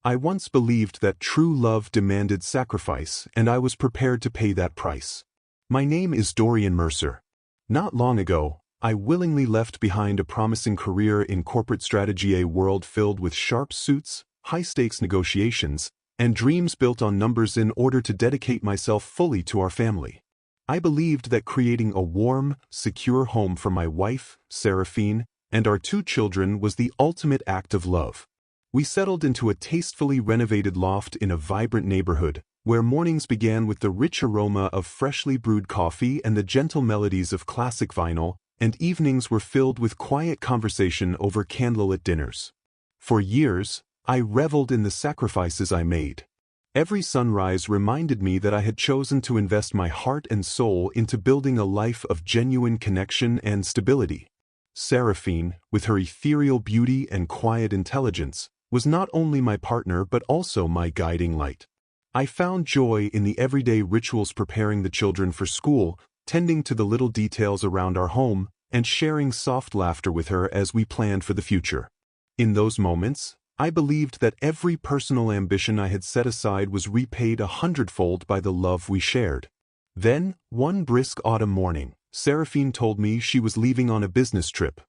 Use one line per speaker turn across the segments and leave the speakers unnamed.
I once believed that true love demanded sacrifice, and I was prepared to pay that price. My name is Dorian Mercer. Not long ago, I willingly left behind a promising career in corporate strategy, a world filled with sharp suits, high-stakes negotiations, and dreams built on numbers in order to dedicate myself fully to our family. I believed that creating a warm, secure home for my wife, Seraphine, and our 2 children was the ultimate act of love. We settled into a tastefully renovated loft in a vibrant neighborhood, where mornings began with the rich aroma of freshly brewed coffee and the gentle melodies of classic vinyl, and evenings were filled with quiet conversation over candlelit dinners. For years, I reveled in the sacrifices I made. Every sunrise reminded me that I had chosen to invest my heart and soul into building a life of genuine connection and stability. Seraphine, with her ethereal beauty and quiet intelligence, was not only my partner but also my guiding light. I found joy in the everyday rituals, preparing the children for school, tending to the little details around our home, and sharing soft laughter with her as we planned for the future. In those moments, I believed that every personal ambition I had set aside was repaid 100-fold by the love we shared. Then, one brisk autumn morning, Seraphine told me she was leaving on a business trip.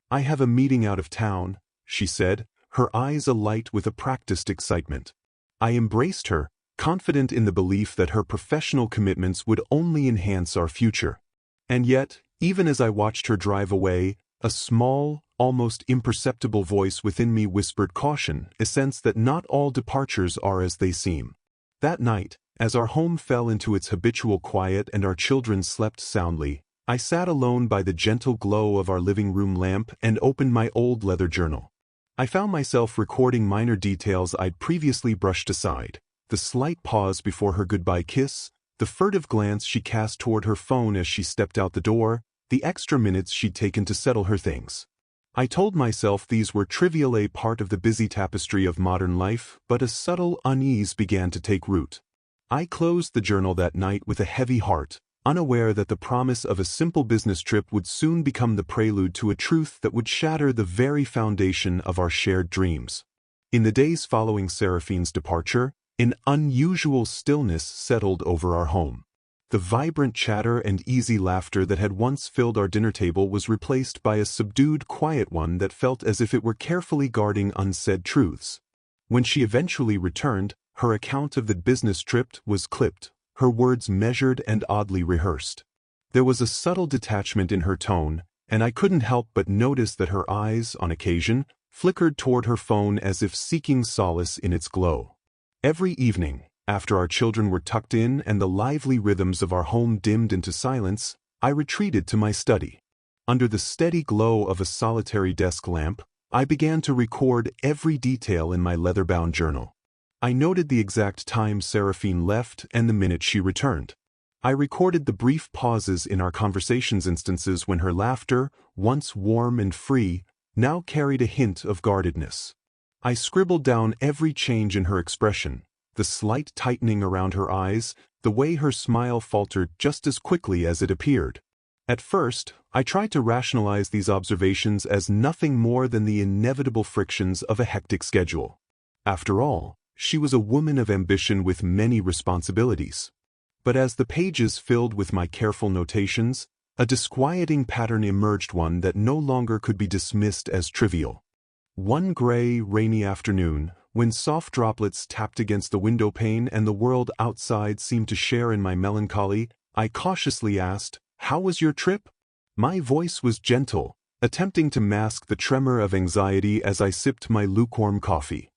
"I have a meeting out of town," she said, her eyes alight with a practiced excitement. I embraced her, confident in the belief that her professional commitments would only enhance our future. And yet, even as I watched her drive away, a small, almost imperceptible voice within me whispered caution, a sense that not all departures are as they seem. That night, as our home fell into its habitual quiet and our children slept soundly, I sat alone by the gentle glow of our living room lamp and opened my old leather journal. I found myself recording minor details I'd previously brushed aside: the slight pause before her goodbye kiss, the furtive glance she cast toward her phone as she stepped out the door, the extra minutes she'd taken to settle her things. I told myself these were trivial, a part of the busy tapestry of modern life, but a subtle unease began to take root. I closed the journal that night with a heavy heart, unaware that the promise of a simple business trip would soon become the prelude to a truth that would shatter the very foundation of our shared dreams. In the days following Seraphine's departure, an unusual stillness settled over our home. The vibrant chatter and easy laughter that had once filled our dinner table was replaced by a subdued, quiet one that felt as if it were carefully guarding unsaid truths. When she eventually returned, her account of the business trip was clipped, her words measured and oddly rehearsed. There was a subtle detachment in her tone, and I couldn't help but notice that her eyes, on occasion, flickered toward her phone as if seeking solace in its glow. Every evening, after our children were tucked in and the lively rhythms of our home dimmed into silence, I retreated to my study. Under the steady glow of a solitary desk lamp, I began to record every detail in my leather-bound journal. I noted the exact time Seraphine left and the minute she returned. I recorded the brief pauses in our conversations, instances when her laughter, once warm and free, now carried a hint of guardedness. I scribbled down every change in her expression, the slight tightening around her eyes, the way her smile faltered just as quickly as it appeared. At first, I tried to rationalize these observations as nothing more than the inevitable frictions of a hectic schedule. After all, she was a woman of ambition with many responsibilities. But as the pages filled with my careful notations, a disquieting pattern emerged, one that no longer could be dismissed as trivial. One gray, rainy afternoon, when soft droplets tapped against the window pane and the world outside seemed to share in my melancholy, I cautiously asked, "How was your trip?" My voice was gentle, attempting to mask the tremor of anxiety as I sipped my lukewarm coffee.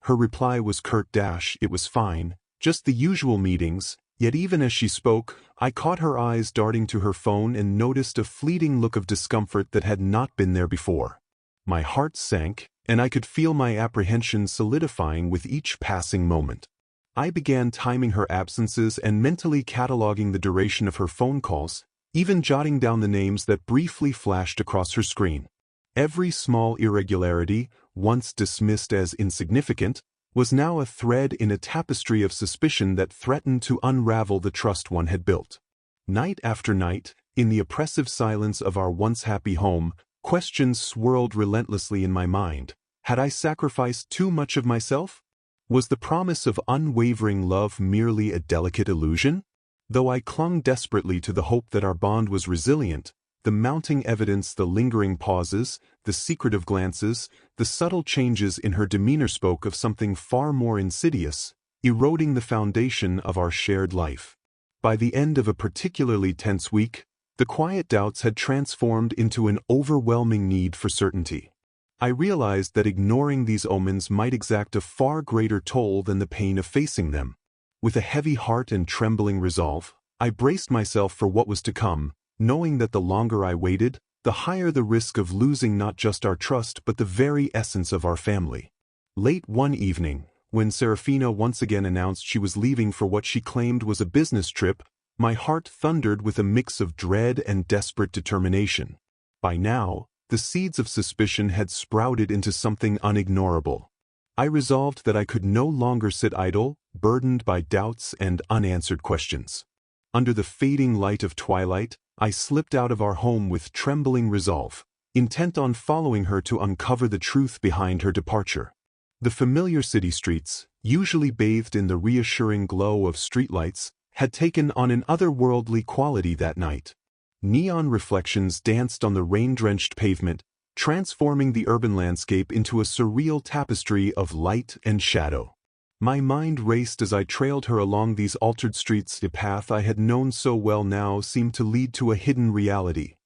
Her reply was curt: "It was fine, just the usual meetings." Yet even as she spoke, I caught her eyes darting to her phone and noticed a fleeting look of discomfort that had not been there before. My heart sank, and I could feel my apprehension solidifying with each passing moment. I began timing her absences and mentally cataloging the duration of her phone calls, even jotting down the names that briefly flashed across her screen. Every small irregularity, once dismissed as insignificant, was now a thread in a tapestry of suspicion that threatened to unravel the trust one had built. Night after night, in the oppressive silence of our once happy home, questions swirled relentlessly in my mind. Had I sacrificed too much of myself? Was the promise of unwavering love merely a delicate illusion? Though I clung desperately to the hope that our bond was resilient, the mounting evidence, the lingering pauses, the secretive glances, the subtle changes in her demeanor spoke of something far more insidious, eroding the foundation of our shared life. By the end of a particularly tense week, the quiet doubts had transformed into an overwhelming need for certainty. I realized that ignoring these omens might exact a far greater toll than the pain of facing them. With a heavy heart and trembling resolve, I braced myself for what was to come, knowing that the longer I waited, the higher the risk of losing not just our trust but the very essence of our family. Late one evening, when Serafina once again announced she was leaving for what she claimed was a business trip, my heart thundered with a mix of dread and desperate determination. By now, the seeds of suspicion had sprouted into something unignorable. I resolved that I could no longer sit idle, burdened by doubts and unanswered questions. Under the fading light of twilight, I slipped out of our home with trembling resolve, intent on following her to uncover the truth behind her departure. The familiar city streets, usually bathed in the reassuring glow of streetlights, had taken on an otherworldly quality that night. Neon reflections danced on the rain-drenched pavement, transforming the urban landscape into a surreal tapestry of light and shadow. My mind raced as I trailed her along these altered streets. The path I had known so well now seemed to lead to a hidden reality.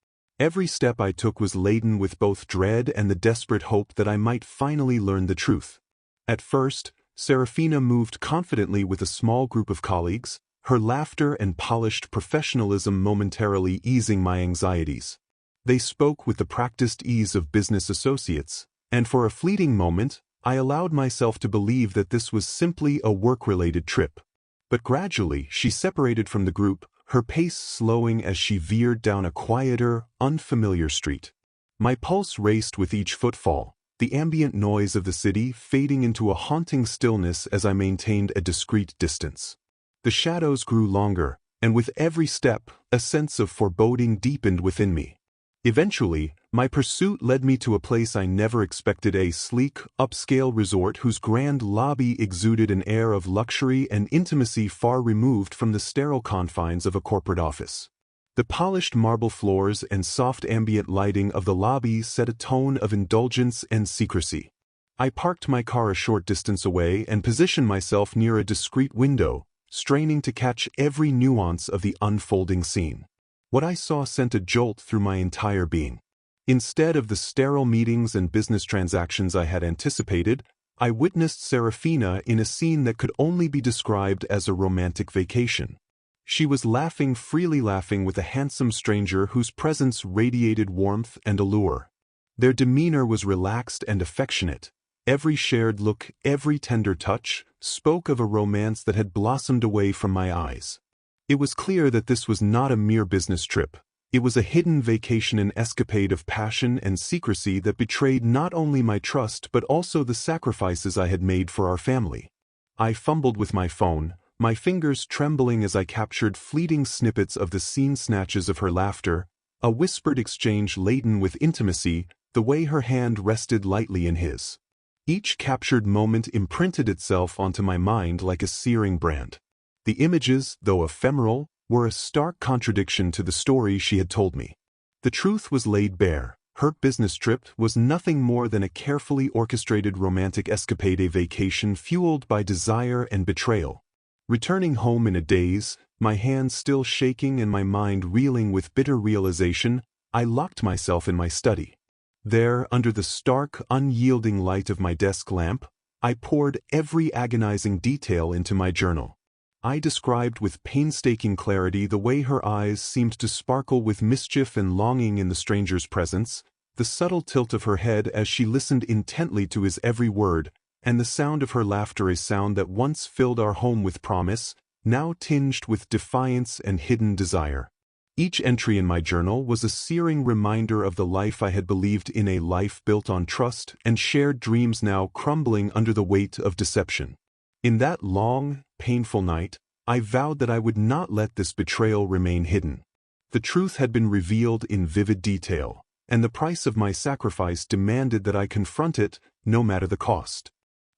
Every step I took was laden with both dread and the desperate hope that I might finally learn the truth. At first, Serafina moved confidently with a small group of colleagues, her laughter and polished professionalism momentarily easing my anxieties. They spoke with the practiced ease of business associates, and for a fleeting moment, I allowed myself to believe that this was simply a work-related trip. But gradually, she separated from the group, her pace slowing as she veered down a quieter, unfamiliar street. My pulse raced with each footfall, the ambient noise of the city fading into a haunting stillness as I maintained a discreet distance. The shadows grew longer, and with every step, a sense of foreboding deepened within me. Eventually, my pursuit led me to a place I never expected, a sleek, upscale resort whose grand lobby exuded an air of luxury and intimacy far removed from the sterile confines of a corporate office. The polished marble floors and soft ambient lighting of the lobby set a tone of indulgence and secrecy. I parked my car a short distance away and positioned myself near a discreet window, straining to catch every nuance of the unfolding scene. What I saw sent a jolt through my entire being. Instead of the sterile meetings and business transactions I had anticipated, I witnessed Serafina in a scene that could only be described as a romantic vacation. She was freely laughing with a handsome stranger whose presence radiated warmth and allure. Their demeanor was relaxed and affectionate. Every shared look, every tender touch, spoke of a romance that had blossomed away from my eyes. It was clear that this was not a mere business trip. It was a hidden vacation, an escapade of passion and secrecy that betrayed not only my trust but also the sacrifices I had made for our family. I fumbled with my phone, my fingers trembling as I captured fleeting snippets of the scene, snatches of her laughter, a whispered exchange laden with intimacy, the way her hand rested lightly in his. Each captured moment imprinted itself onto my mind like a searing brand. The images, though ephemeral, were a stark contradiction to the story she had told me. The truth was laid bare. Her business trip was nothing more than a carefully orchestrated romantic escapade, a vacation fueled by desire and betrayal. Returning home in a daze, my hands still shaking and my mind reeling with bitter realization, I locked myself in my study. There, under the stark, unyielding light of my desk lamp, I poured every agonizing detail into my journal. I described with painstaking clarity the way her eyes seemed to sparkle with mischief and longing in the stranger's presence, the subtle tilt of her head as she listened intently to his every word, and the sound of her laughter, a sound that once filled our home with promise, now tinged with defiance and hidden desire. Each entry in my journal was a searing reminder of the life I had believed in, a life built on trust and shared dreams now crumbling under the weight of deception. In that long, painful night, I vowed that I would not let this betrayal remain hidden. The truth had been revealed in vivid detail, and the price of my sacrifice demanded that I confront it, no matter the cost.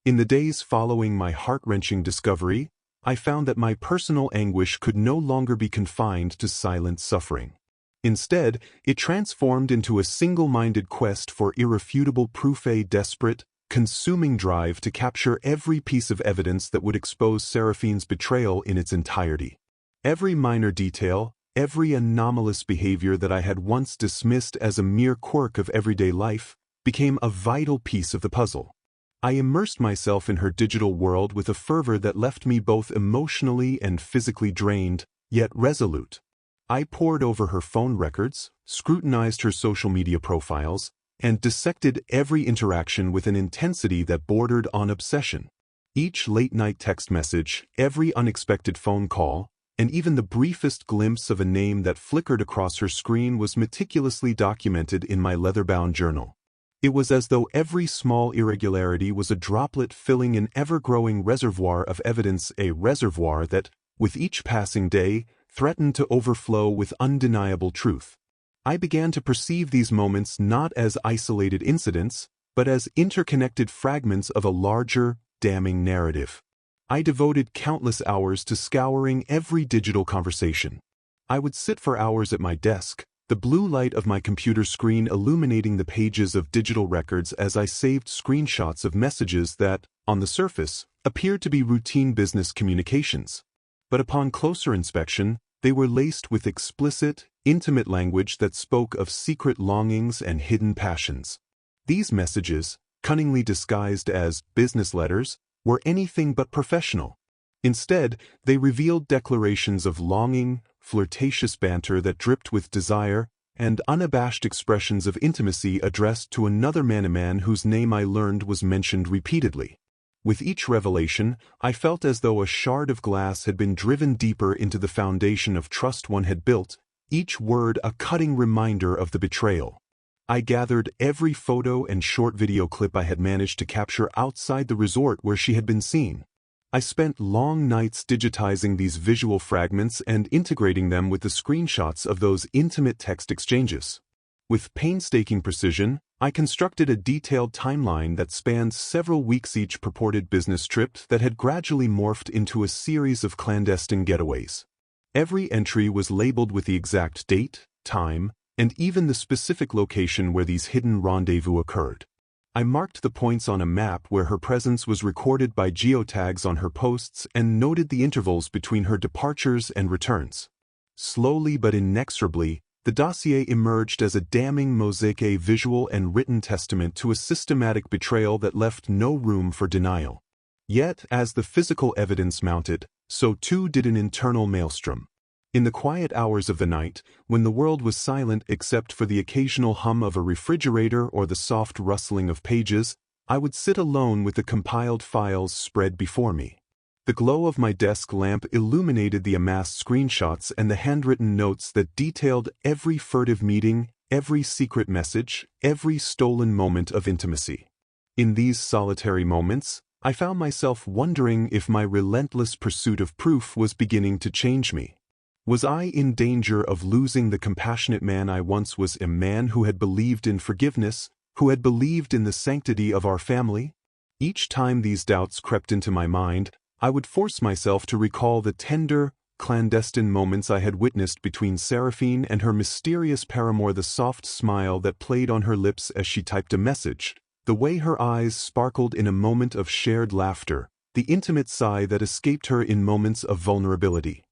In the days following my heart-wrenching discovery, I found that my personal anguish could no longer be confined to silent suffering. Instead, it transformed into a single-minded quest for irrefutable proof, a desperate, consuming drive to capture every piece of evidence that would expose Seraphine's betrayal in its entirety. Every minor detail, every anomalous behavior that I had once dismissed as a mere quirk of everyday life, became a vital piece of the puzzle. I immersed myself in her digital world with a fervor that left me both emotionally and physically drained, yet resolute. I pored over her phone records, scrutinized her social media profiles, and dissected every interaction with an intensity that bordered on obsession. Each late-night text message, every unexpected phone call, and even the briefest glimpse of a name that flickered across her screen was meticulously documented in my leather-bound journal. It was as though every small irregularity was a droplet filling an ever-growing reservoir of evidence, a reservoir that, with each passing day, threatened to overflow with undeniable truth. I began to perceive these moments not as isolated incidents, but as interconnected fragments of a larger, damning narrative. I devoted countless hours to scouring every digital conversation. I would sit for hours at my desk, the blue light of my computer screen illuminating the pages of digital records as I saved screenshots of messages that, on the surface, appeared to be routine business communications. But upon closer inspection, they were laced with explicit, intimate language that spoke of secret longings and hidden passions. These messages, cunningly disguised as business letters, were anything but professional. Instead, they revealed declarations of longing, flirtatious banter that dripped with desire, and unabashed expressions of intimacy addressed to another man, a man whose name I learned was mentioned repeatedly. With each revelation, I felt as though a shard of glass had been driven deeper into the foundation of trust one had built, each word a cutting reminder of the betrayal. I gathered every photo and short video clip I had managed to capture outside the resort where she had been seen. I spent long nights digitizing these visual fragments and integrating them with the screenshots of those intimate text exchanges. With painstaking precision, I constructed a detailed timeline that spanned several weeks, each purported business trip that had gradually morphed into a series of clandestine getaways. Every entry was labeled with the exact date, time, and even the specific location where these hidden rendezvous occurred. I marked the points on a map where her presence was recorded by geotags on her posts and noted the intervals between her departures and returns. Slowly but inexorably, the dossier emerged as a damning mosaic, a visual and written testament to a systematic betrayal that left no room for denial. Yet, as the physical evidence mounted, so too did an internal maelstrom. In the quiet hours of the night, when the world was silent except for the occasional hum of a refrigerator or the soft rustling of pages, I would sit alone with the compiled files spread before me. The glow of my desk lamp illuminated the amassed screenshots and the handwritten notes that detailed every furtive meeting, every secret message, every stolen moment of intimacy. In these solitary moments, I found myself wondering if my relentless pursuit of proof was beginning to change me. Was I in danger of losing the compassionate man I once was, a man who had believed in forgiveness, who had believed in the sanctity of our family? Each time these doubts crept into my mind, I would force myself to recall the tender, clandestine moments I had witnessed between Seraphine and her mysterious paramour, the soft smile that played on her lips as she typed a message, the way her eyes sparkled in a moment of shared laughter, the intimate sigh that escaped her in moments of vulnerability.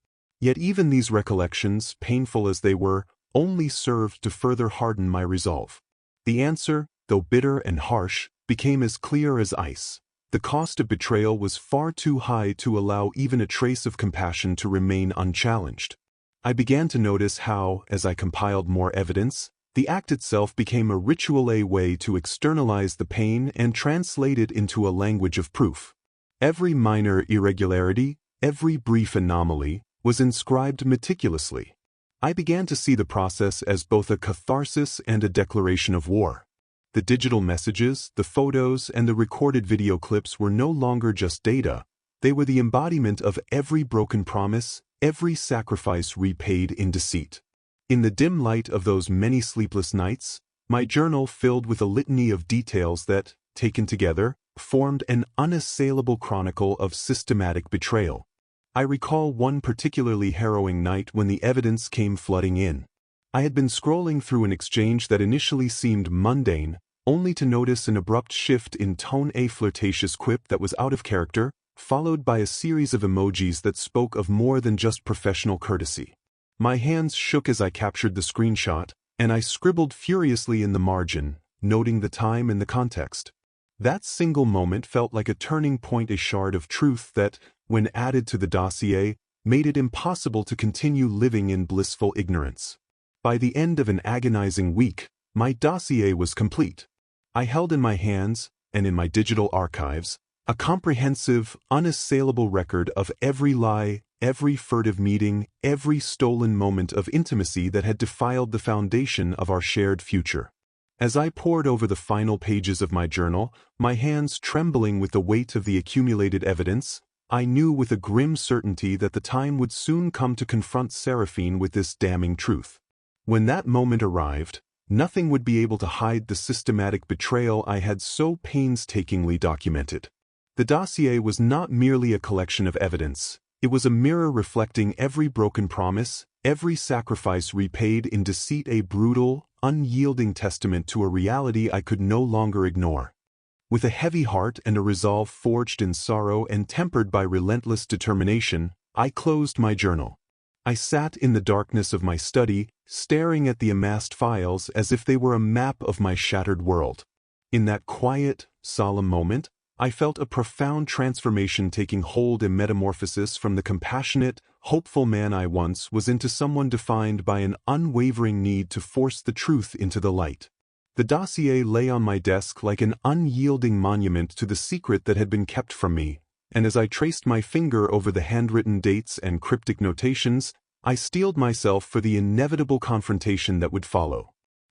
Yet even these recollections, painful as they were, only served to further harden my resolve. The answer, though bitter and harsh, became as clear as ice. The cost of betrayal was far too high to allow even a trace of compassion to remain unchallenged. I began to notice how, as I compiled more evidence, the act itself became a ritual, a way to externalize the pain and translate it into a language of proof. Every minor irregularity, every brief anomaly, was inscribed meticulously. I began to see the process as both a catharsis and a declaration of war. The digital messages, the photos, and the recorded video clips were no longer just data. They were the embodiment of every broken promise, every sacrifice repaid in deceit. In the dim light of those many sleepless nights, my journal filled with a litany of details that, taken together, formed an unassailable chronicle of systematic betrayal. I recall one particularly harrowing night when the evidence came flooding in. I had been scrolling through an exchange that initially seemed mundane, only to notice an abrupt shift in tone, a flirtatious quip that was out of character, followed by a series of emojis that spoke of more than just professional courtesy. My hands shook as I captured the screenshot, and I scribbled furiously in the margin, noting the time and the context. That single moment felt like a turning point, a shard of truth that, when added to the dossier, made it impossible to continue living in blissful ignorance. By the end of an agonizing week, my dossier was complete. I held in my hands, and in my digital archives, a comprehensive, unassailable record of every lie, every furtive meeting, every stolen moment of intimacy that had defiled the foundation of our shared future. As I pored over the final pages of my journal, my hands trembling with the weight of the accumulated evidence, I knew with a grim certainty that the time would soon come to confront Seraphine with this damning truth. When that moment arrived, nothing would be able to hide the systematic betrayal I had so painstakingly documented. The dossier was not merely a collection of evidence, it was a mirror reflecting every broken promise, every sacrifice repaid in deceit, a brutal, unyielding testament to a reality I could no longer ignore. With a heavy heart and a resolve forged in sorrow and tempered by relentless determination, I closed my journal. I sat in the darkness of my study, staring at the amassed files as if they were a map of my shattered world. In that quiet, solemn moment, I felt a profound transformation taking hold, a metamorphosis from the compassionate, hopeful man I once was into someone defined by an unwavering need to force the truth into the light. The dossier lay on my desk like an unyielding monument to the secret that had been kept from me, and as I traced my finger over the handwritten dates and cryptic notations, I steeled myself for the inevitable confrontation that would follow.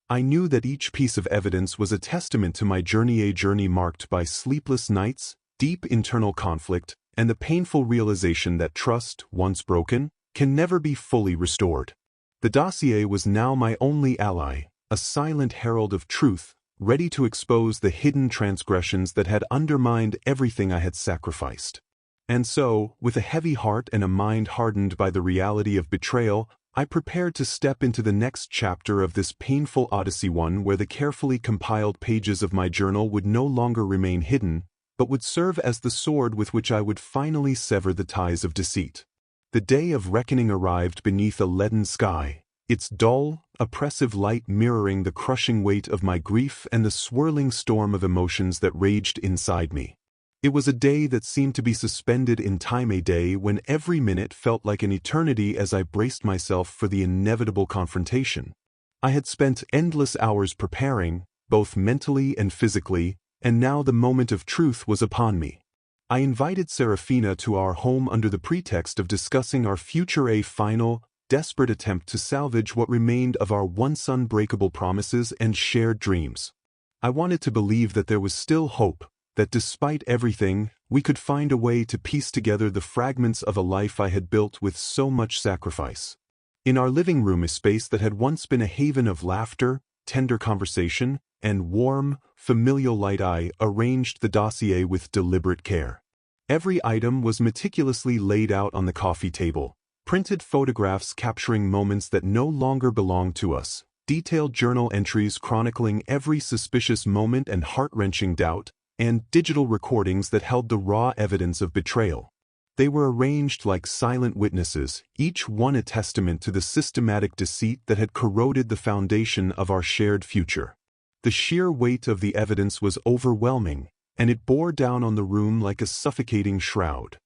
I knew that each piece of evidence was a testament to my journey, a journey marked by sleepless nights, deep internal conflict, and the painful realization that trust, once broken, can never be fully restored. The dossier was now my only ally, a silent herald of truth, ready to expose the hidden transgressions that had undermined everything I had sacrificed. And so, with a heavy heart and a mind hardened by the reality of betrayal, I prepared to step into the next chapter of this painful odyssey, one where the carefully compiled pages of my journal would no longer remain hidden, but would serve as the sword with which I would finally sever the ties of deceit. The day of reckoning arrived beneath a leaden sky, its dull, oppressive light mirroring the crushing weight of my grief and the swirling storm of emotions that raged inside me. It was a day that seemed to be suspended in time, a day when every minute felt like an eternity as I braced myself for the inevitable confrontation. I had spent endless hours preparing, both mentally and physically, and now the moment of truth was upon me. I invited Seraphina to our home under the pretext of discussing our future, a final, desperate attempt to salvage what remained of our once unbreakable promises and shared dreams. I wanted to believe that there was still hope, that despite everything, we could find a way to piece together the fragments of a life I had built with so much sacrifice. In our living room, a space that had once been a haven of laughter, tender conversation, and warm, familial light, I arranged the dossier with deliberate care. Every item was meticulously laid out on the coffee table, printed photographs capturing moments that no longer belonged to us, detailed journal entries chronicling every suspicious moment and heart-wrenching doubt, and digital recordings that held the raw evidence of betrayal. They were arranged like silent witnesses, each one a testament to the systematic deceit that had corroded the foundation of our shared future. The sheer weight of the evidence was overwhelming, and it bore down on the room like a suffocating shroud.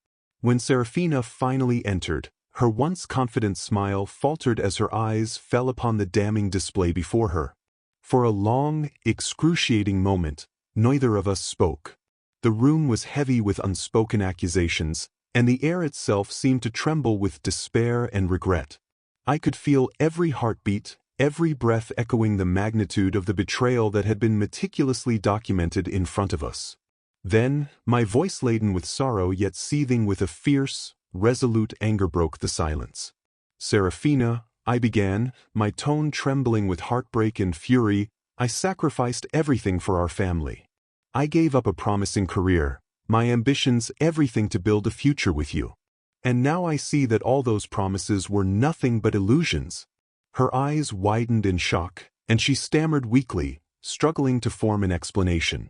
When Seraphina finally entered, her once confident smile faltered as her eyes fell upon the damning display before her. For a long, excruciating moment, neither of us spoke. The room was heavy with unspoken accusations, and the air itself seemed to tremble with despair and regret. I could feel every heartbeat, every breath echoing the magnitude of the betrayal that had been meticulously documented in front of us. Then, my voice laden with sorrow yet seething with a fierce, resolute anger broke the silence. "Seraphina," I began, my tone trembling with heartbreak and fury, "I sacrificed everything for our family. I gave up a promising career, my ambitions, everything to build a future with you. And now I see that all those promises were nothing but illusions." Her eyes widened in shock, and she stammered weakly, struggling to form an explanation.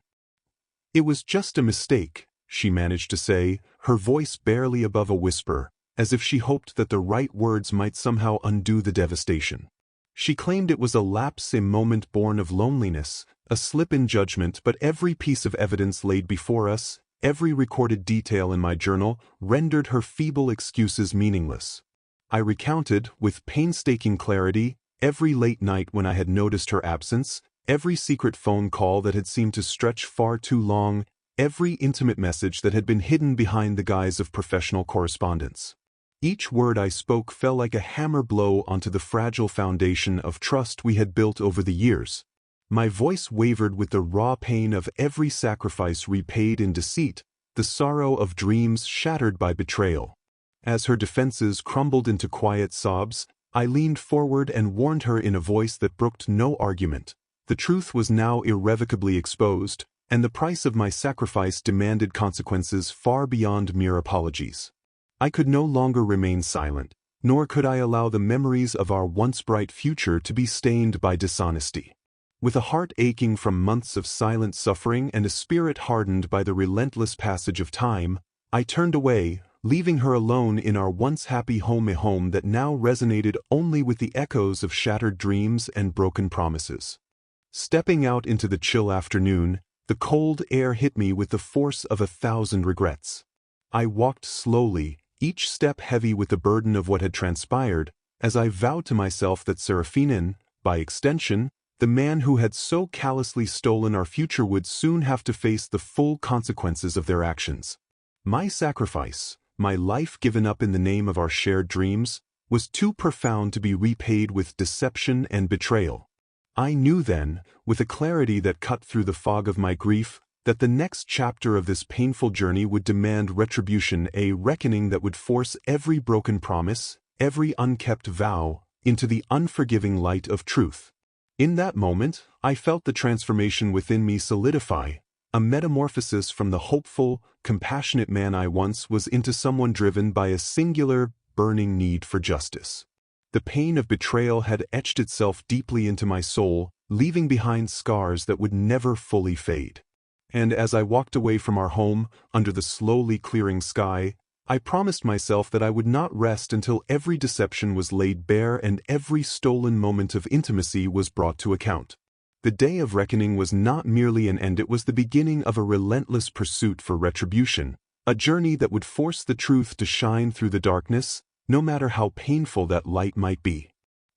"It was just a mistake," she managed to say, her voice barely above a whisper, as if she hoped that the right words might somehow undo the devastation. She claimed it was a lapse, a moment born of loneliness, a slip in judgment, but every piece of evidence laid before us, every recorded detail in my journal, rendered her feeble excuses meaningless. I recounted, with painstaking clarity, every late night when I had noticed her absence, every secret phone call that had seemed to stretch far too long, every intimate message that had been hidden behind the guise of professional correspondence. Each word I spoke fell like a hammer blow onto the fragile foundation of trust we had built over the years. My voice wavered with the raw pain of every sacrifice repaid in deceit, the sorrow of dreams shattered by betrayal. As her defenses crumbled into quiet sobs, I leaned forward and warned her in a voice that brooked no argument. The truth was now irrevocably exposed, and the price of my sacrifice demanded consequences far beyond mere apologies. I could no longer remain silent, nor could I allow the memories of our once bright future to be stained by dishonesty. With a heart aching from months of silent suffering and a spirit hardened by the relentless passage of time, I turned away, leaving her alone in our once happy home, a home that now resonated only with the echoes of shattered dreams and broken promises. Stepping out into the chill afternoon, the cold air hit me with the force of 1,000 regrets. I walked slowly, each step heavy with the burden of what had transpired, as I vowed to myself that Serafinin, by extension, the man who had so callously stolen our future, would soon have to face the full consequences of their actions. My sacrifice, my life given up in the name of our shared dreams, was too profound to be repaid with deception and betrayal. I knew then, with a clarity that cut through the fog of my grief, that the next chapter of this painful journey would demand retribution, a reckoning that would force every broken promise, every unkept vow, into the unforgiving light of truth. In that moment, I felt the transformation within me solidify, a metamorphosis from the hopeful, compassionate man I once was into someone driven by a singular, burning need for justice. The pain of betrayal had etched itself deeply into my soul, leaving behind scars that would never fully fade. And as I walked away from our home, under the slowly clearing sky, I promised myself that I would not rest until every deception was laid bare and every stolen moment of intimacy was brought to account. The day of reckoning was not merely an end, it was the beginning of a relentless pursuit for retribution, a journey that would force the truth to shine through the darkness, no matter how painful that light might be.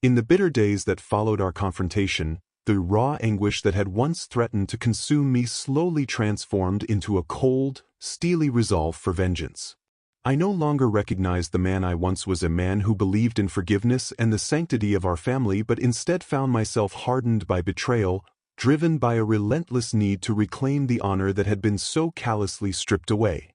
In the bitter days that followed our confrontation, the raw anguish that had once threatened to consume me slowly transformed into a cold, steely resolve for vengeance. I no longer recognized the man I once was, a man who believed in forgiveness and the sanctity of our family, but instead found myself hardened by betrayal, driven by a relentless need to reclaim the honor that had been so callously stripped away.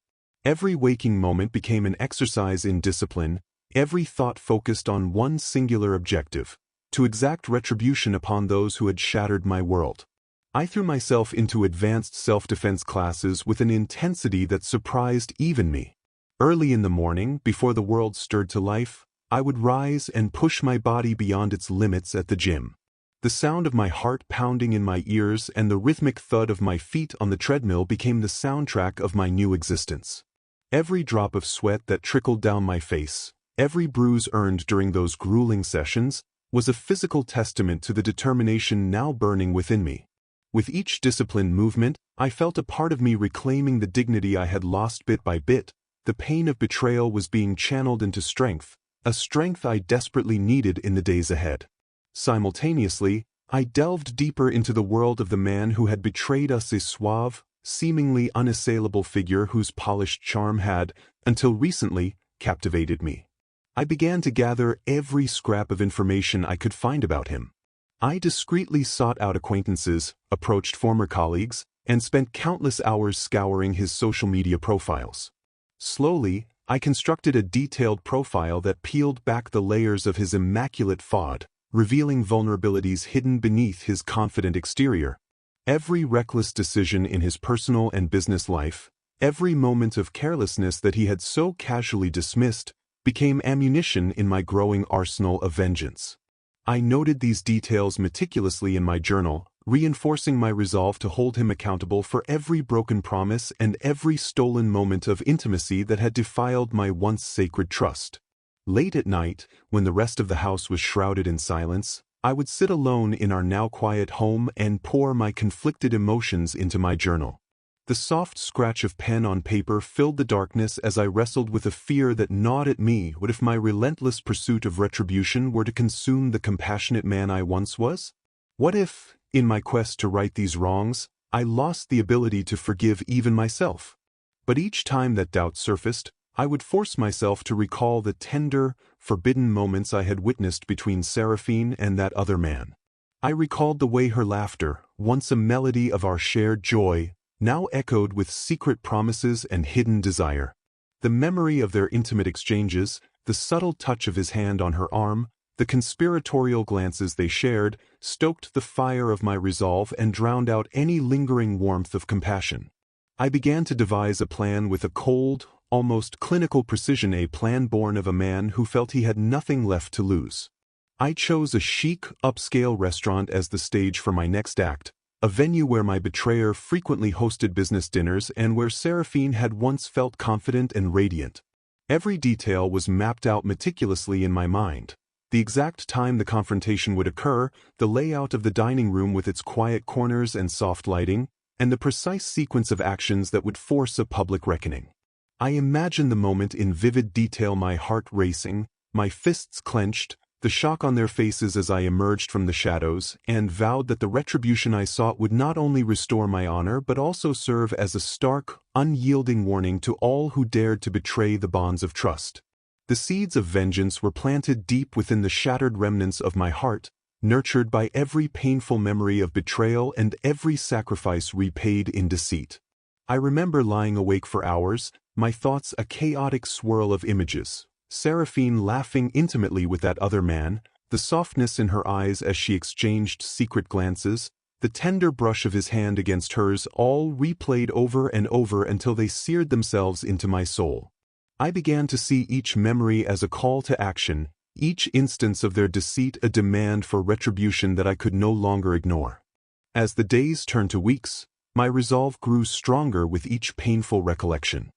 Every waking moment became an exercise in discipline, every thought focused on one singular objective: to exact retribution upon those who had shattered my world. I threw myself into advanced self-defense classes with an intensity that surprised even me. Early in the morning, before the world stirred to life, I would rise and push my body beyond its limits at the gym. The sound of my heart pounding in my ears and the rhythmic thud of my feet on the treadmill became the soundtrack of my new existence. Every drop of sweat that trickled down my face, every bruise earned during those grueling sessions, was a physical testament to the determination now burning within me. With each disciplined movement, I felt a part of me reclaiming the dignity I had lost bit by bit. The pain of betrayal was being channeled into strength, a strength I desperately needed in the days ahead. Simultaneously, I delved deeper into the world of the man who had betrayed us, a suave, seemingly unassailable figure whose polished charm had, until recently, captivated me. I began to gather every scrap of information I could find about him. I discreetly sought out acquaintances, approached former colleagues, and spent countless hours scouring his social media profiles. Slowly, I constructed a detailed profile that peeled back the layers of his immaculate facade, revealing vulnerabilities hidden beneath his confident exterior. Every reckless decision in his personal and business life, every moment of carelessness that he had so casually dismissed, became ammunition in my growing arsenal of vengeance. I noted these details meticulously in my journal, reinforcing my resolve to hold him accountable for every broken promise and every stolen moment of intimacy that had defiled my once sacred trust. Late at night, when the rest of the house was shrouded in silence, I would sit alone in our now quiet home and pour my conflicted emotions into my journal. The soft scratch of pen on paper filled the darkness as I wrestled with a fear that gnawed at me. What if my relentless pursuit of retribution were to consume the compassionate man I once was? What if, in my quest to right these wrongs, I lost the ability to forgive even myself? But each time that doubt surfaced, I would force myself to recall the tender, forbidden moments I had witnessed between Seraphine and that other man. I recalled the way her laughter, once a melody of our shared joy, now echoed with secret promises and hidden desire. The memory of their intimate exchanges, the subtle touch of his hand on her arm, the conspiratorial glances they shared, stoked the fire of my resolve and drowned out any lingering warmth of compassion. I began to devise a plan with a cold, almost clinical precision, a plan born of a man who felt he had nothing left to lose. I chose a chic, upscale restaurant as the stage for my next act, a venue where my betrayer frequently hosted business dinners and where Seraphine had once felt confident and radiant. Every detail was mapped out meticulously in my mind. The exact time the confrontation would occur, the layout of the dining room with its quiet corners and soft lighting, and the precise sequence of actions that would force a public reckoning. I imagined the moment in vivid detail, my heart racing, my fists clenched, the shock on their faces as I emerged from the shadows, and vowed that the retribution I sought would not only restore my honor but also serve as a stark, unyielding warning to all who dared to betray the bonds of trust. The seeds of vengeance were planted deep within the shattered remnants of my heart, nurtured by every painful memory of betrayal and every sacrifice repaid in deceit. I remember lying awake for hours, my thoughts a chaotic swirl of images. Seraphine laughing intimately with that other man, the softness in her eyes as she exchanged secret glances, the tender brush of his hand against hers, all replayed over and over until they seared themselves into my soul. I began to see each memory as a call to action, each instance of their deceit a demand for retribution that I could no longer ignore. As the days turned to weeks, my resolve grew stronger with each painful recollection.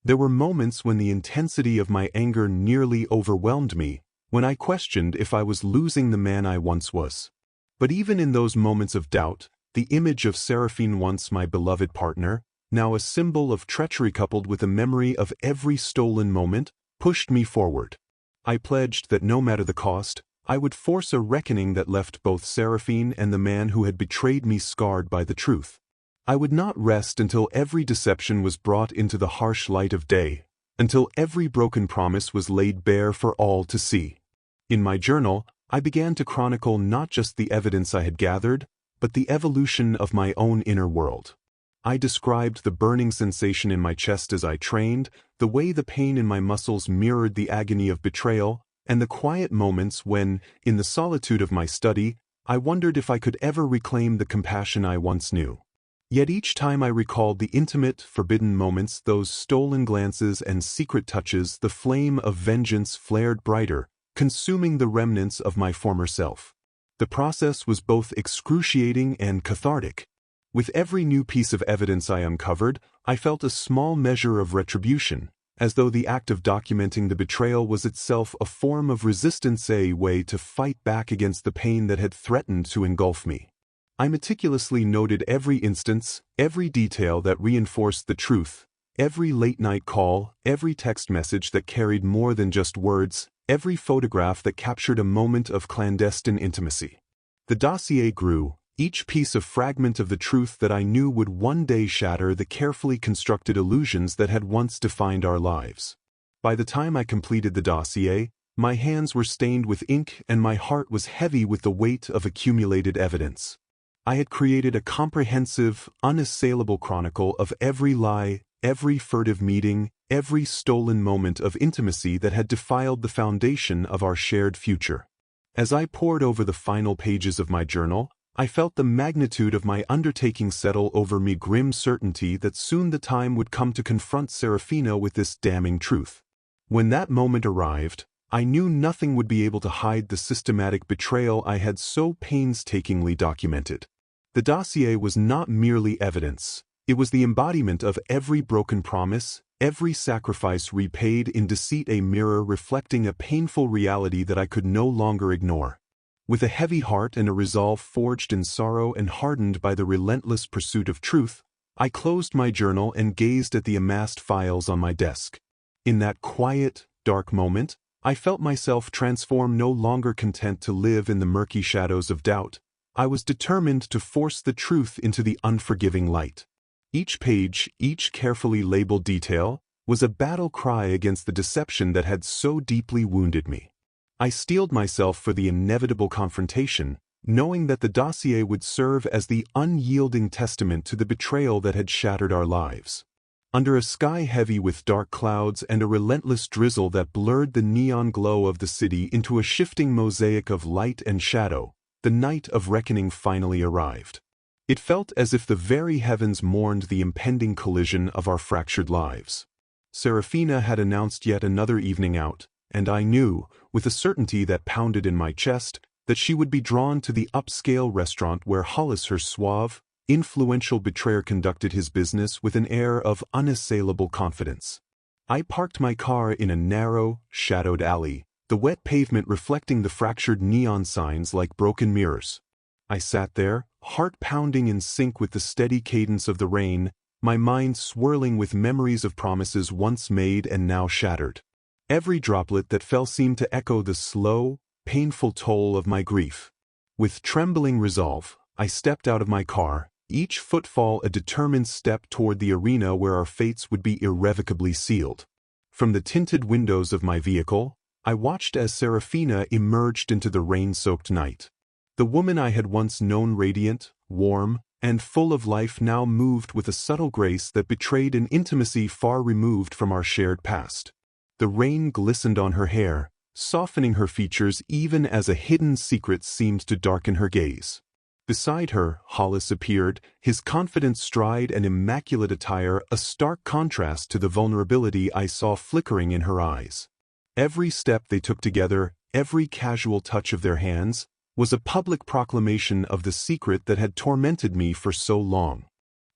There were moments when the intensity of my anger nearly overwhelmed me, when I questioned if I was losing the man I once was. But even in those moments of doubt, the image of Seraphine, once my beloved partner, now a symbol of treachery coupled with a memory of every stolen moment, pushed me forward. I pledged that no matter the cost, I would force a reckoning that left both Seraphine and the man who had betrayed me scarred by the truth. I would not rest until every deception was brought into the harsh light of day, until every broken promise was laid bare for all to see. In my journal, I began to chronicle not just the evidence I had gathered, but the evolution of my own inner world. I described the burning sensation in my chest as I trained, the way the pain in my muscles mirrored the agony of betrayal, and the quiet moments when, in the solitude of my study, I wondered if I could ever reclaim the compassion I once knew. Yet each time I recalled the intimate, forbidden moments, those stolen glances and secret touches, the flame of vengeance flared brighter, consuming the remnants of my former self. The process was both excruciating and cathartic. With every new piece of evidence I uncovered, I felt a small measure of retribution, as though the act of documenting the betrayal was itself a form of resistance, a way to fight back against the pain that had threatened to engulf me. I meticulously noted every instance, every detail that reinforced the truth, every late-night call, every text message that carried more than just words, every photograph that captured a moment of clandestine intimacy. The dossier grew, each piece a fragment of the truth that I knew would one day shatter the carefully constructed illusions that had once defined our lives. By the time I completed the dossier, my hands were stained with ink and my heart was heavy with the weight of accumulated evidence. I had created a comprehensive, unassailable chronicle of every lie, every furtive meeting, every stolen moment of intimacy that had defiled the foundation of our shared future. As I pored over the final pages of my journal, I felt the magnitude of my undertaking settle over me, grim certainty that soon the time would come to confront Serafina with this damning truth. When that moment arrived, I knew nothing would be able to hide the systematic betrayal I had so painstakingly documented. The dossier was not merely evidence. It was the embodiment of every broken promise, every sacrifice repaid in deceit, a mirror reflecting a painful reality that I could no longer ignore. With a heavy heart and a resolve forged in sorrow and hardened by the relentless pursuit of truth, I closed my journal and gazed at the amassed files on my desk. In that quiet, dark moment, I felt myself transform, no longer content to live in the murky shadows of doubt. I was determined to force the truth into the unforgiving light. Each page, each carefully labeled detail, was a battle cry against the deception that had so deeply wounded me. I steeled myself for the inevitable confrontation, knowing that the dossier would serve as the unyielding testament to the betrayal that had shattered our lives. Under a sky heavy with dark clouds and a relentless drizzle that blurred the neon glow of the city into a shifting mosaic of light and shadow, the night of reckoning finally arrived. It felt as if the very heavens mourned the impending collision of our fractured lives. Serafina had announced yet another evening out, and I knew, with a certainty that pounded in my chest, that she would be drawn to the upscale restaurant where Hollis, her suave, influential betrayer, conducted his business with an air of unassailable confidence. I parked my car in a narrow, shadowed alley, the wet pavement reflecting the fractured neon signs like broken mirrors. I sat there, heart pounding in sync with the steady cadence of the rain, my mind swirling with memories of promises once made and now shattered. Every droplet that fell seemed to echo the slow, painful toll of my grief. With trembling resolve, I stepped out of my car, each footfall a determined step toward the arena where our fates would be irrevocably sealed. From the tinted windows of my vehicle, I watched as Serafina emerged into the rain-soaked night. The woman I had once known, radiant, warm, and full of life, now moved with a subtle grace that betrayed an intimacy far removed from our shared past. The rain glistened on her hair, softening her features even as a hidden secret seemed to darken her gaze. Beside her, Hollis appeared, his confident stride and immaculate attire a stark contrast to the vulnerability I saw flickering in her eyes. Every step they took together, every casual touch of their hands, was a public proclamation of the secret that had tormented me for so long.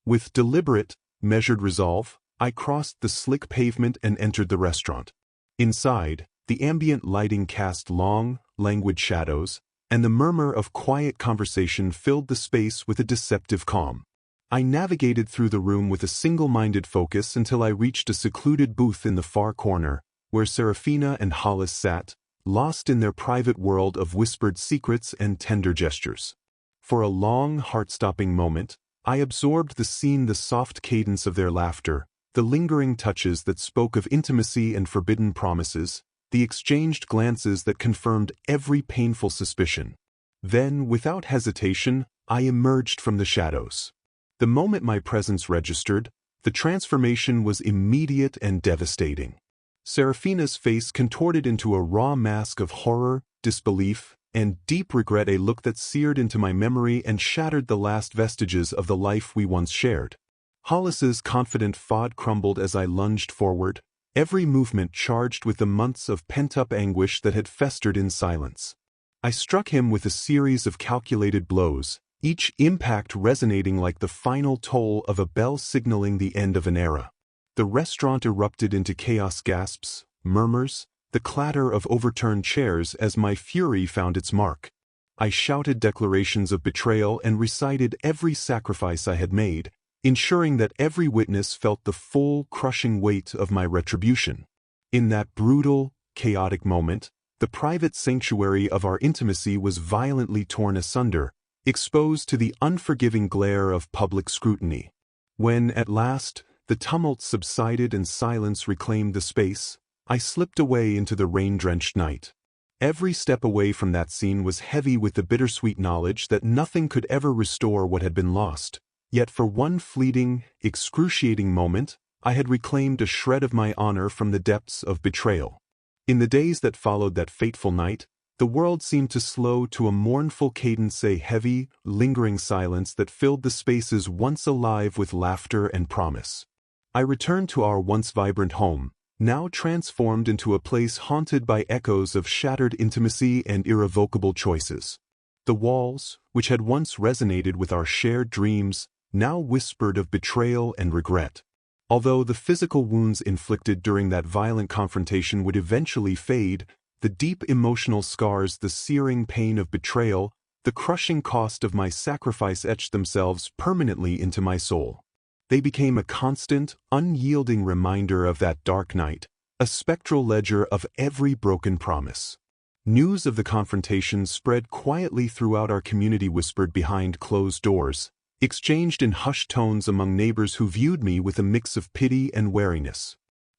With deliberate, measured resolve, I crossed the slick pavement and entered the restaurant. Inside, the ambient lighting cast long, languid shadows, and the murmur of quiet conversation filled the space with a deceptive calm. I navigated through the room with a single-minded focus until I reached a secluded booth in the far corner, where Serafina and Hollis sat, lost in their private world of whispered secrets and tender gestures. For a long, heart-stopping moment, I absorbed the scene, the soft cadence of their laughter, the lingering touches that spoke of intimacy and forbidden promises, the exchanged glances that confirmed every painful suspicion. Then, without hesitation, I emerged from the shadows. The moment my presence registered, the transformation was immediate and devastating. Serafina's face contorted into a raw mask of horror, disbelief, and deep regret, a look that seared into my memory and shattered the last vestiges of the life we once shared. Hollis's confident facade crumbled as I lunged forward, every movement charged with the months of pent-up anguish that had festered in silence. I struck him with a series of calculated blows, each impact resonating like the final toll of a bell signaling the end of an era. The restaurant erupted into chaos, gasps, murmurs, the clatter of overturned chairs as my fury found its mark. I shouted declarations of betrayal and recited every sacrifice I had made, ensuring that every witness felt the full, crushing weight of my retribution. In that brutal, chaotic moment, the private sanctuary of our intimacy was violently torn asunder, exposed to the unforgiving glare of public scrutiny. When, at last, the tumult subsided and silence reclaimed the space, I slipped away into the rain-drenched night. Every step away from that scene was heavy with the bittersweet knowledge that nothing could ever restore what had been lost. Yet for one fleeting, excruciating moment, I had reclaimed a shred of my honor from the depths of betrayal. In the days that followed that fateful night, The world seemed to slow to a mournful cadence, a heavy, lingering silence that filled the spaces once alive with laughter and promise. I returned to our once vibrant home, now transformed into a place haunted by echoes of shattered intimacy and irrevocable choices. The walls, which had once resonated with our shared dreams, now whispered of betrayal and regret. Although the physical wounds inflicted during that violent confrontation would eventually fade, the deep emotional scars, the searing pain of betrayal, the crushing cost of my sacrifice etched themselves permanently into my soul. They became a constant, unyielding reminder of that dark night, a spectral ledger of every broken promise. News of the confrontation spread quietly throughout our community, whispered behind closed doors, exchanged in hushed tones among neighbors who viewed me with a mix of pity and wariness.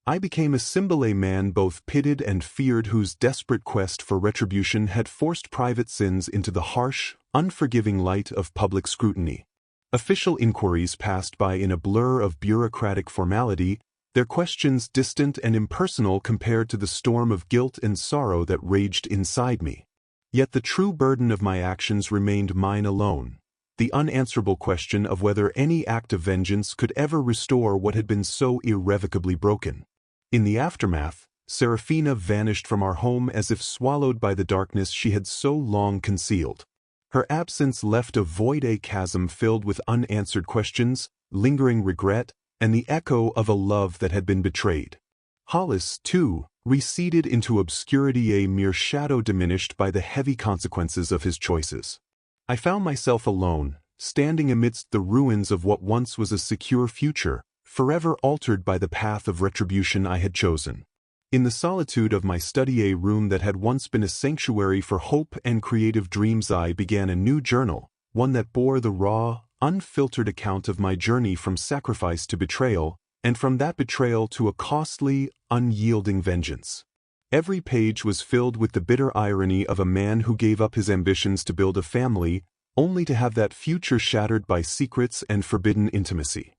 I became a symbol, a man both pitied and feared, whose desperate quest for retribution had forced private sins into the harsh, unforgiving light of public scrutiny. Official inquiries passed by in a blur of bureaucratic formality, their questions distant and impersonal compared to the storm of guilt and sorrow that raged inside me. Yet the true burden of my actions remained mine alone, the unanswerable question of whether any act of vengeance could ever restore what had been so irrevocably broken. In the aftermath, Serafina vanished from our home as if swallowed by the darkness she had so long concealed. Her absence left a void, a chasm filled with unanswered questions, lingering regret, and the echo of a love that had been betrayed. Hollis, too, receded into obscurity, a mere shadow diminished by the heavy consequences of his choices. I found myself alone, standing amidst the ruins of what once was a secure future, forever altered by the path of retribution I had chosen. In the solitude of my study, a room that had once been a sanctuary for hope and creative dreams, I began a new journal, one that bore the raw, unfiltered account of my journey from sacrifice to betrayal, and from that betrayal to a costly, unyielding vengeance. Every page was filled with the bitter irony of a man who gave up his ambitions to build a family, only to have that future shattered by secrets and forbidden intimacy.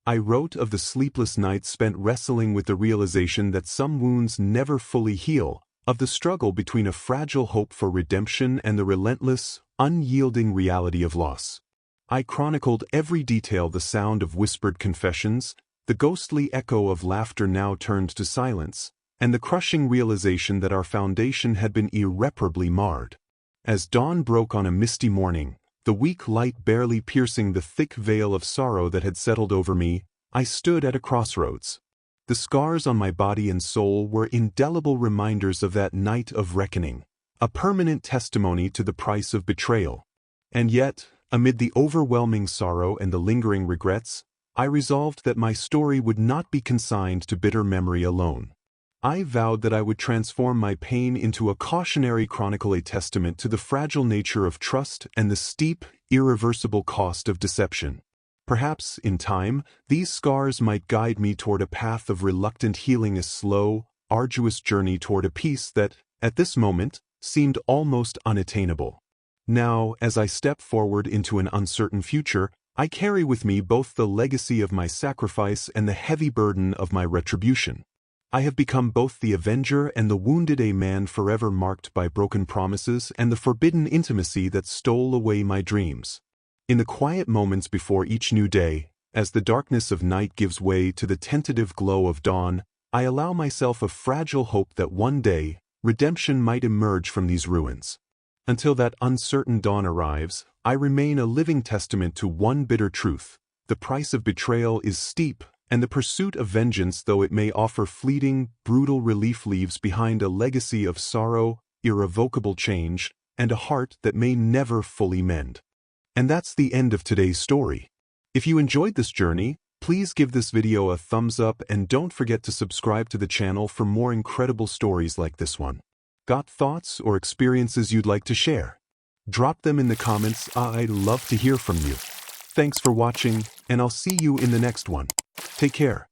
I wrote of the sleepless nights spent wrestling with the realization that some wounds never fully heal, of the struggle between a fragile hope for redemption and the relentless, unyielding reality of loss. I chronicled every detail, the sound of whispered confessions, the ghostly echo of laughter now turned to silence, and the crushing realization that our foundation had been irreparably marred. As dawn broke on a misty morning, the weak light barely piercing the thick veil of sorrow that had settled over me, I stood at a crossroads. The scars on my body and soul were indelible reminders of that night of reckoning, a permanent testimony to the price of betrayal. And yet, amid the overwhelming sorrow and the lingering regrets, I resolved that my story would not be consigned to bitter memory alone. I vowed that I would transform my pain into a cautionary chronicle, a testament to the fragile nature of trust and the steep, irreversible cost of deception. Perhaps, in time, these scars might guide me toward a path of reluctant healing, a slow, arduous journey toward a peace that, at this moment, seemed almost unattainable. Now, as I step forward into an uncertain future, I carry with me both the legacy of my sacrifice and the heavy burden of my retribution. I have become both the avenger and the wounded, a man forever marked by broken promises and the forbidden intimacy that stole away my dreams. In the quiet moments before each new day, as the darkness of night gives way to the tentative glow of dawn, I allow myself a fragile hope that one day, redemption might emerge from these ruins. Until that uncertain dawn arrives, I remain a living testament to one bitter truth: the price of betrayal is steep, and the pursuit of vengeance, though it may offer fleeting, brutal relief, leaves behind a legacy of sorrow, irrevocable change, and a heart that may never fully mend. And that's the end of today's story. If you enjoyed this journey, please give this video a thumbs up and don't forget to subscribe to the channel for more incredible stories like this one. Got thoughts or experiences you'd like to share? Drop them in the comments. I'd love to hear from you. Thanks for watching, and I'll see you in the next one. Take care.